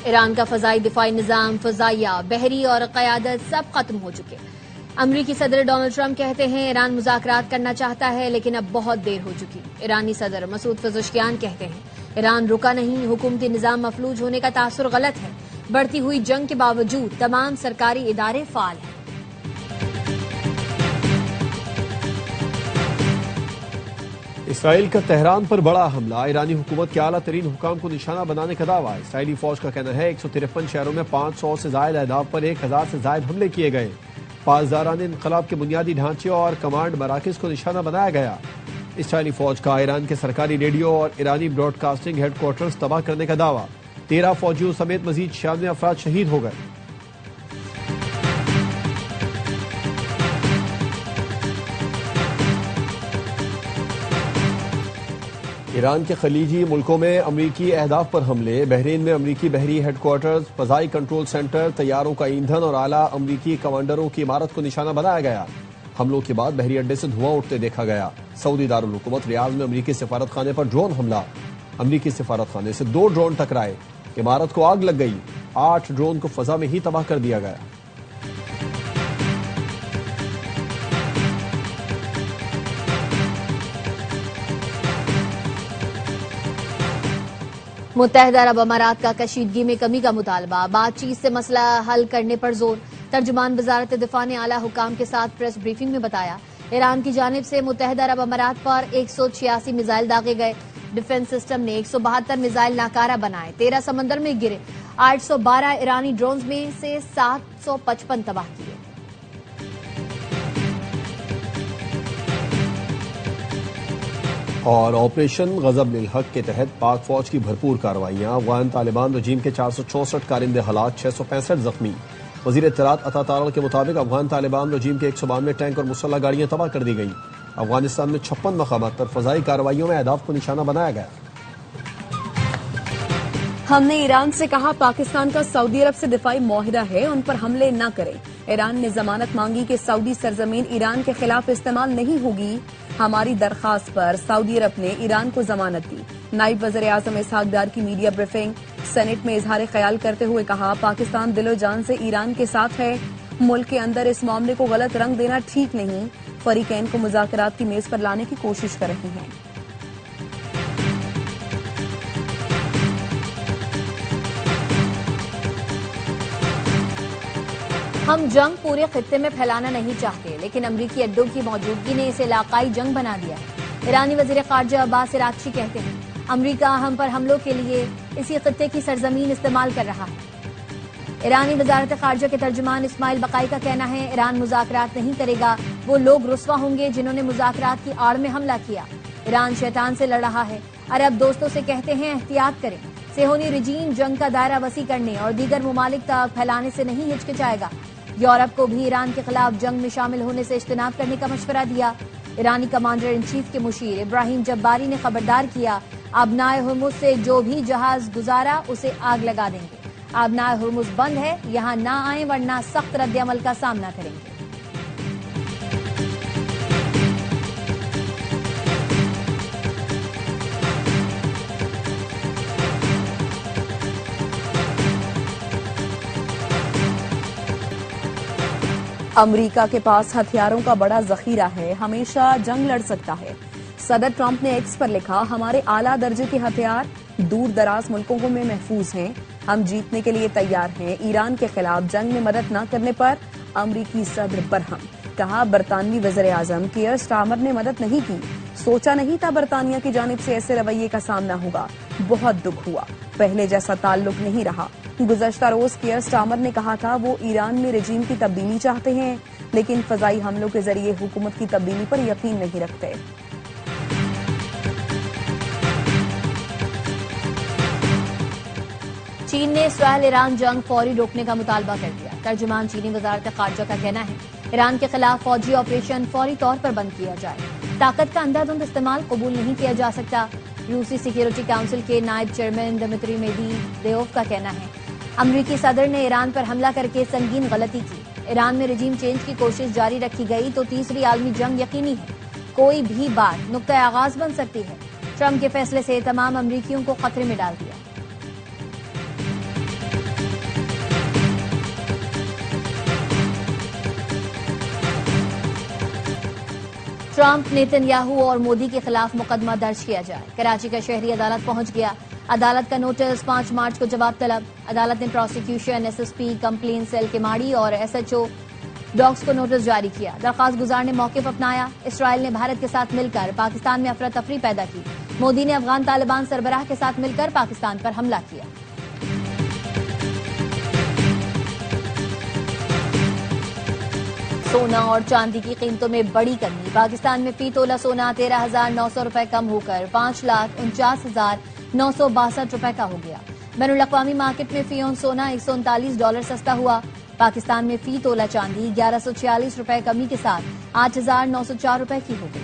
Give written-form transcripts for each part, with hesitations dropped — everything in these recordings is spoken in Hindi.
ईरान का फजाई दिफाई निजाम, फजाइया, बहरी और क़यादत सब खत्म हो चुके। अमरीकी सदर डोनाल्ड ट्रंप कहते हैं ईरान मुज़ाकरात करना चाहता है लेकिन अब बहुत देर हो चुकी। ईरानी सदर मसूद पेज़ेश्कियान कहते हैं ईरान रुका नहीं, हुकूमती निजाम मफलूज होने का तासुर गलत है। बढ़ती हुई जंग के बावजूद तमाम सरकारी इदारे फाल हैं। इसराइल का तेहरान पर बड़ा हमला, ईरानी हुकूमत के आला तरीन हुकाम को निशाना बनाने का दावा। इसराइली फौज का कहना है 153 शहरों में 500 से जायद अहदाफ पर 1000 से जायद हमले किए गए। पासदाराने इनकलाब के बुनियादी ढांचे और कमांड मराकज को निशाना बनाया गया। इसराइली फौज का ईरान के सरकारी रेडियो और ईरानी ब्रॉडकास्टिंग हेडक्वार्टर्स तबाह करने का दावा। 13 फौजियों समेत मजीद 96 अफराद शहीद हो गए। ईरान के खलीजी मुल्कों में अमरीकी अहदाफ पर हमले, बहरीन में अमरीकी बहरी हेडक्वार्टर्स, फजाई कंट्रोल सेंटर, तैयारों का ईंधन और आला अमरीकी कमांडरों की इमारत को निशाना बनाया गया। हमलों के बाद बहरी अड्डे से धुआं उठते देखा गया। सऊदी दारुल हुकूमत रियाद में अमरीकी सिफारत खाने पर ड्रोन हमला, अमरीकी सिफारत खाने से 2 ड्रोन टकराए, इमारत को आग लग गई। 8 ड्रोन को फजा में ही तबाह कर दिया गया। मुत्तहिदा अरब अमारात का कशीदगी में कमी का मुतालबा, बातचीत से मसला हल करने पर जोर। तर्जुमान वजारत दिफा ने आला हुकाम के साथ प्रेस ब्रीफिंग में बताया ईरान की जानिब से मुत्तहिदा अरब अमारात पर 186 मिसाइल दागे गए। डिफेंस सिस्टम ने 172 मिसाइल नाकारा बनाए, 13 समंदर में गिरे। 812 ईरानी ड्रोन में से 755 तबाह किए। और ऑपरेशन गजब लिल हक के तहत पाक फौज की भरपूर कार्रवाइयां, अफगान तालिबान रजीम के 464 कारिंदे हलाक, 665 जख्मी। वजीर इत्तलात अता तारड़ के मुताबिक अफगान तालिबान रजीम के 192 टैंक और मुसल्लह गाड़ियां तबाह कर दी गई। अफगानिस्तान में 56 मकामात पर फजाई कार्रवाइयों में अहदाफ को निशाना बनाया गया। हमने ईरान से कहा पाकिस्तान का सऊदी अरब से दिफाई मुआहिदा है, उन पर हमले न करें। ईरान ने जमानत मांगी कि सऊदी सरजमीन ईरान के खिलाफ इस्तेमाल नहीं होगी। हमारी दरखास्त पर सऊदी अरब ने ईरान को जमानत दी। नायब वज़ीर आज़म इसहाक डार की मीडिया ब्रीफिंग, सेनेट में इजहार ख्याल करते हुए कहा पाकिस्तान दिलो जान से ईरान के साथ है। मुल्क के अंदर इस मामले को गलत रंग देना ठीक नहीं। फरीकैन को मुज़ाकरात की मेज पर लाने की कोशिश कर रहे हैं। हम जंग पूरे खित्ते में फैलाना नहीं चाहते, लेकिन अमरीकी अड्डों की मौजूदगी ने इसे इलाकाई जंग बना दिया है। ईरानी वज़ीर ख़ारजा अब्बास अराग़ची कहते हैं अमरीका हम पर हमलों के लिए इसी खित्ते की सरजमीन इस्तेमाल कर रहा है। ईरानी वज़ारत ख़ारजा के तर्जुमान इस्माइल बकाई का कहना है ईरान मुज़ाकरात नहीं करेगा, वो लोग रुस्वा होंगे जिन्होंने मुज़ाकरात की आड़ में हमला किया। ईरान शैतान से लड़ रहा है। अरब दोस्तों से कहते हैं एहतियात करें। सेहोनी रिजीम जंग का दायरा वसी करने और दीगर मुमालिक तक फैलाने से नहीं हिचकिचाएगा। यूरोप को भी ईरान के खिलाफ जंग में शामिल होने से इज्तनाब करने का मशवरा दिया। ईरानी कमांडर इन चीफ के मुशीर इब्राहिम जब्बारी ने खबरदार किया आबनाए हुर्मुज से जो भी जहाज गुजारा उसे आग लगा देंगे। आबनाए हुर्मुज बंद है, यहाँ ना आए वरना सख्त रद्द अमल का सामना करेंगे। अमरीका के पास हथियारों का बड़ा जखीरा है, हमेशा जंग लड़ सकता है। सदर ट्रंप ने एक्स पर लिखा हमारे आला दर्जे के हथियार दूर दराज मुल्कों में महफूज हैं, हम जीतने के लिए तैयार हैं। ईरान के खिलाफ जंग में मदद न करने पर अमरीकी सदर बरहम। कहा बरतानवी वज़ीर आज़म कियर स्टारमर ने मदद नहीं की, सोचा नहीं था बरतानिया की जानिब से ऐसे रवैये का सामना होगा। बहुत दुख हुआ, पहले जैसा ताल्लुक नहीं रहा। गुज़श्ता रोज कियर स्टारमर ने कहा था वो ईरान में रजीम की तब्दीली चाहते हैं, लेकिन फजाई हमलों के जरिए हुकूमत की तब्दीली पर यकीन नहीं रखते। चीन ने इसराइल ईरान जंग फौरी रोकने का मुतालबा कर दिया। तर्जुमान चीनी वजारत ख़ारजा का कहना है ईरान के खिलाफ फौजी ऑपरेशन फौरी तौर पर बंद किया जाए। ताकत का अंधाधुंध इस्तेमाल कबूल नहीं किया जा सकता। रूसी सिक्योरिटी काउंसिल के नायब चेयरमैन दिमित्री मेदवेदेव का कहना है अमरीकी सदर ने ईरान पर हमला करके संगीन गलती की। ईरान में रजीम चेंज की कोशिश जारी रखी गई तो तीसरी आलमी जंग यकीनी है। कोई भी बात नुक्ता आगाज बन सकती है। ट्रंप के फैसले से तमाम अमरीकियों को खतरे में डाल दिया। ट्रंप, नेतन्याहू और मोदी के खिलाफ मुकदमा दर्ज किया जाए। कराची का शहरी अदालत पहुंच गया। अदालत का नोटिस 5 मार्च को जवाब तलब। अदालत ने prosecution, SSP, complaint cell Keamari और एसएचओ डॉग्स को नोटिस जारी किया। दरखास्त गुजार ने मौकिफ अपनाया। इसराइल ने भारत के साथ मिलकर पाकिस्तान में अफरा तफरी पैदा की। मोदी ने अफगान तालिबान सरबराह के साथ मिलकर पाकिस्तान पर हमला किया। सोना और चांदी की कीमतों में बड़ी कमी। पाकिस्तान में फी तोला सोना 13,900 रुपए कम होकर 5,49,962 रुपए का हो गया। बैनुल अक़वामी मार्केट में फी औंस सोना $139 सस्ता हुआ। पाकिस्तान में फी तोला चांदी 1146 रुपए कमी के साथ 8,904 रुपए की हो गई।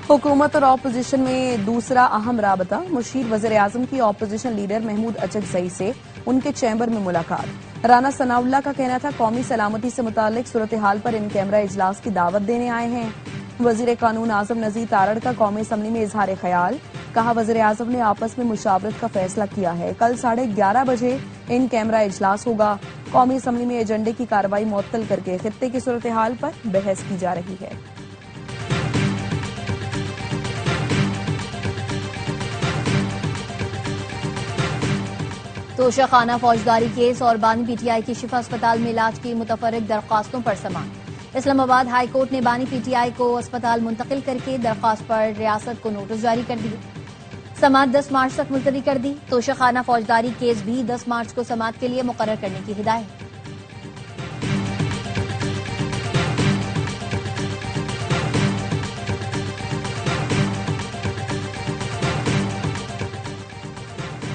हुकूमत और ऑपोजिशन में दूसरा अहम राबता। मुशीर वज़ीर आज़म की ऑपोजिशन लीडर महमूद अचकज़ई से उनके चैम्बर में मुलाकात। राना सनाउल्लाह का कहना था कौमी सलामती से मुतालिक सूरत हाल पर इन कैमरा इजलास की दावत देने आए हैं। वज़ीर कानून आज़म नज़ीर तारड़ का कौमी असम्बली में इजहार ख्याल। कहा वज़ीर आज़म ने आपस में मुशावरत का फैसला किया है। कल 11:30 बजे इन कैमरा इजलास होगा। कौमी असम्बली में एजेंडे की कार्रवाई मुअत्तल करके खित्ते की सूरत हाल पर बहस की जा रही है। तोशाखाना फौजदारी केस और बानी पीटीआई की शिफा अस्पताल में इलाज की मुतफर्रिक दरख्वास्तों पर समाअत। इस्लामाबाद हाई कोर्ट ने बानी पीटीआई को अस्पताल मुंतकिल करके दरख्वास्त पर रियासत को नोटिस जारी कर दिए। समाअत 10 मार्च तक मुलतवी कर दी। तोशाखाना फौजदारी केस भी 10 मार्च को समाअत के लिए मुकर्रर करने की हिदायत।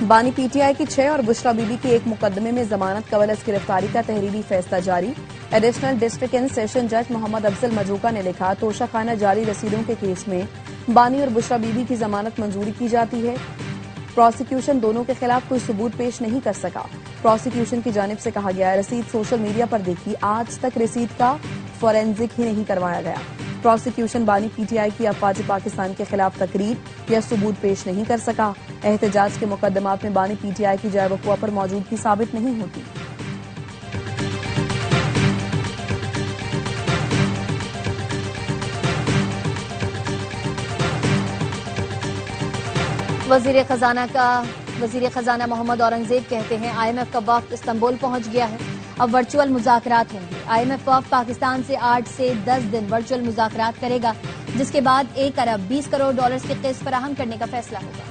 बानी पीटीआई की 6 और बुशरा बीबी के एक मुकदमे में जमानत कबल अज गिरफ्तारी का तहरीरी फैसला जारी। एडिशनल डिस्ट्रिक्ट एंड सेशन जज मोहम्मद अफजल मजूका ने लिखा तोशाखाना जाली रसीदों के केस में बानी और बुशरा बीबी की जमानत मंजूरी की जाती है। प्रोसिक्यूशन दोनों के खिलाफ कोई सबूत पेश नहीं कर सका। प्रोसिक्यूशन की जानिब से कहा गया रसीद सोशल मीडिया पर देखी, आज तक रसीद का फॉरेंसिक ही नहीं करवाया गया। प्रोसिक्यूशन बानी पीटीआई की अफवाज पाकिस्तान के खिलाफ तकरीर या सबूत पेश नहीं कर सका। एहतजाज के मुकदमात में बानी पीटीआई की जाए वक़ुआ पर मौजूदगी साबित नहीं होती। वजीर खजाना मोहम्मद औरंगजेब कहते हैं IMF का वफ्द इस्तांबुल पहुंच गया है। अब वर्चुअल मुज़ाकरात होंगे। IMF वफ्द पाकिस्तान से 8 से 10 दिन वर्चुअल मुज़ाकरात करेगा, जिसके बाद 1 अरब 20 करोड़ डॉलर्स की किस्त फराहम करने का फैसला होगा।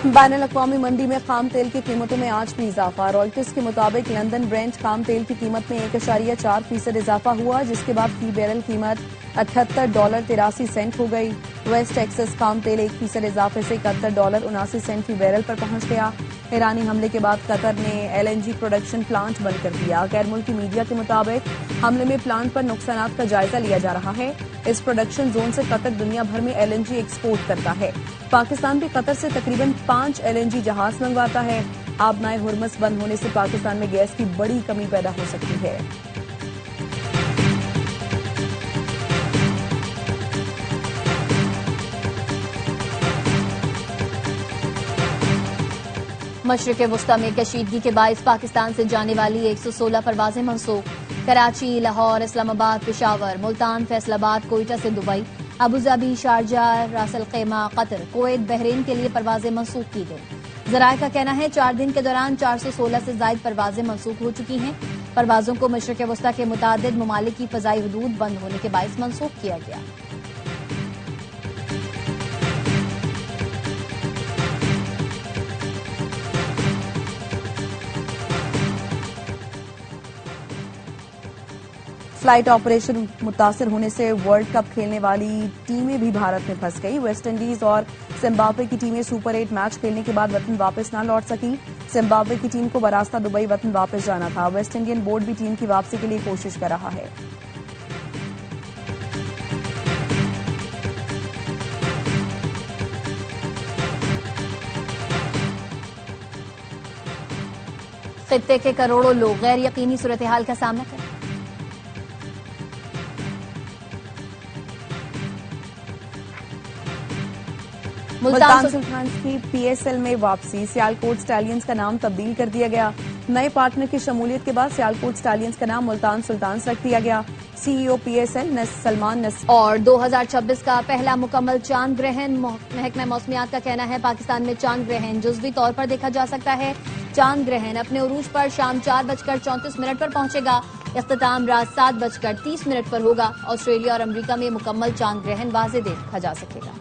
बैनुल अक़वामी मंडी में खाम तेल की कीमतों में आज भी इजाफा। रॉयटर्स के मुताबिक लंदन ब्रेंट खाम तेल की कीमत में 1.4% इजाफा हुआ, जिसके बाद फी बैरल कीमत $78.83 हो गई। वेस्ट टेक्सास खाम तेल 1% इजाफे से $71.79 फी बैरल पर पहुंच गया। ईरानी हमले के बाद कतर ने LNG प्रोडक्शन प्लांट बंद कर दिया। गैर मुल्की मीडिया के मुताबिक हमले में प्लांट पर नुकसानात का जायजा लिया जा रहा है। इस प्रोडक्शन जोन से कतर दुनिया भर में LNG एक्सपोर्ट करता है। पाकिस्तान भी कतर से तकरीबन 5 LNG जहाज मंगवाता है। आबनाए हुर्मस बंद होने से पाकिस्तान में गैस की बड़ी कमी पैदा हो सकती है। मशरिक़ वुस्ता में कशीदगी के बाइस पाकिस्तान से जाने वाली 116 परवाजें मनसूख। कराची, लाहौर, इस्लामाबाद, पेशावर, मुल्तान, फैसलाबाद, कोयटा से दुबई, अबूधाबी, शारजाह, रास अल खैमा, कतर, कुवैत, बहरीन के लिए परवाजें मनसूख की गई। ज़राए का कहना है 4 दिन के दौरान 416 से ज्यादा परवाजें मनसूख हो चुकी हैं। परवाजों को मशरिक़ वुस्ता के मुतादिद ममालिक की फ़ज़ाई हदूद बंद होने के बाइस मनसूख किया गया। फ्लाइट ऑपरेशन मुतासर होने से वर्ल्ड कप खेलने वाली टीमें भी भारत में फंस गई। वेस्ट इंडीज और जिम्बाब्वे की टीमें सुपर 8 मैच खेलने के बाद वतन वापस न लौट सकी। जिम्बाब्वे की टीम को बरास्ता दुबई वतन वापस जाना था। वेस्ट इंडियन बोर्ड भी टीम की वापसी के लिए कोशिश कर रहा है। खित्ते के करोड़ों लोग गैर यकीनी सूरत हाल का सामना कर मुल्तान सुल्तान्स की पीएसएल में वापसी, सियालकोट स्टैलियंस का नाम तब्दील कर दिया गया। नए पार्टनर की शमूलियत के बाद सियालकोट स्टैलियंस का नाम मुल्तान सुल्तान्स रख दिया गया। CEO PSL Salman Nasir. और 2026 का पहला मुकम्मल चांद ग्रहण, महकमा मौसमियात का कहना है पाकिस्तान में चांद ग्रहण जुज़वी तौर पर देखा जा सकता है। चांद ग्रहण अपने उरूज पर शाम 4:34 पर पहुंचेगा। इख्तिताम रात 7:30 पर होगा। ऑस्ट्रेलिया और अमेरिका में मुकम्मल चांद ग्रहण वाज़े देखा जा सकेगा।